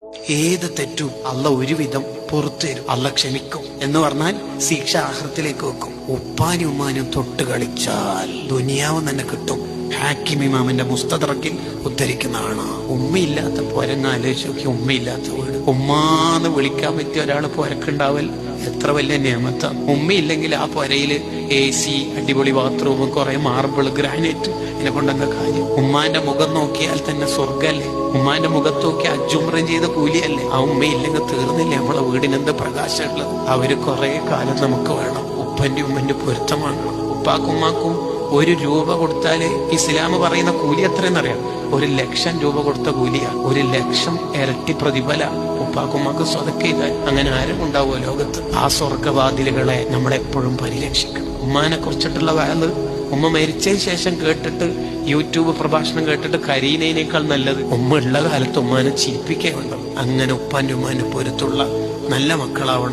ഏത് തെറ്റും അല്ല ഒരുവിധം പുറത്തു തരും, അല്ല ക്ഷമിക്കും എന്ന് പറഞ്ഞാൽ ശിക്ഷ ആഖിറത്തിലേക്ക് വെക്കും. ഉപ്പാനും ഉമ്മാനും തൊട്ട് കളിച്ചാൽ ദുനിയാവ് തന്നെ കിട്ടും. ഹാക്കിം ഇമാമിന്റെ മുസ്തദറക്കിൽ ഉദ്ധരിക്കുന്നതാണ്. ഉമ്മയില്ലാത്ത പോരങ്ങ ആലോചിച്ച് നോക്കി. ഉമ്മയില്ലാത്ത വീട്, ഉമ്മാന്ന് വിളിക്കാൻ പറ്റിയ ഒരാൾ പോരക്കുണ്ടാവൽ എത്ര വലിയ നിയമത്താണ്. ഉമ്മയില്ലെങ്കിൽ ആ പൊരയില് AC, അടിപൊളി ബാത്റൂം, കുറെ മാർബിൾ, ഗ്രാനൈറ്റ്, ഇതിനെ കൊണ്ടൊക്കെ കാര്യം. ഉമ്മാന്റെ മുഖം നോക്കിയാൽ തന്നെ സ്വർഗല്ലേ. ഉമ്മാന്റെ മുഖത്ത് നോക്കി അജുമ്രം ചെയ്ത കൂലിയല്ലേ. ആ ഉമ്മയില്ലെങ്കിൽ തീർന്നില്ലേ നമ്മളെ വീടിനെന്ത് പ്രകാശമുള്ളത്. അവര് കുറെ കാലം നമുക്ക് വേണം. ഉപ്പന്റെ ഉമ്മന്റെ പൊരുത്തമാണ്. ഉപ്പാക്കും ഉമ്മാക്കും 1 രൂപ കൊടുത്താല് ഇസ്ലാം പറയുന്ന കൂലി എത്രയെന്നറിയാം? 1,00,000 രൂപ കൊടുത്ത കൂലിയാ. 1,00,000 ഇരട്ടി പ്രതിഫല ഉപ്പാക്കുമ്മാക്ക് സ്വതക്ക ചെയ്താൽ. അങ്ങനെ ആരും ഉണ്ടാവുമോ ലോകത്ത്? ആ സ്വർഗവാതിലുകളെ നമ്മളെപ്പോഴും പരിരക്ഷിക്കണം. ഉമ്മാനെ കുറിച്ചിട്ടുള്ള വയല് ഉമ്മ മരിച്ചതിന് ശേഷം കേട്ടിട്ട് യൂട്യൂബ് പ്രഭാഷണം കേട്ടിട്ട് കരീനേക്കാൾ നല്ലത് ഉമ്മ ഉള്ള കാലത്ത് ഉമ്മാനെ ചിരിപ്പിക്കേണ്ടത്. അങ്ങനെ ഉപ്പാന്റെ ഉമ്മാന്റെ പൊരുത്തുള്ള നല്ല മക്കളാവണം.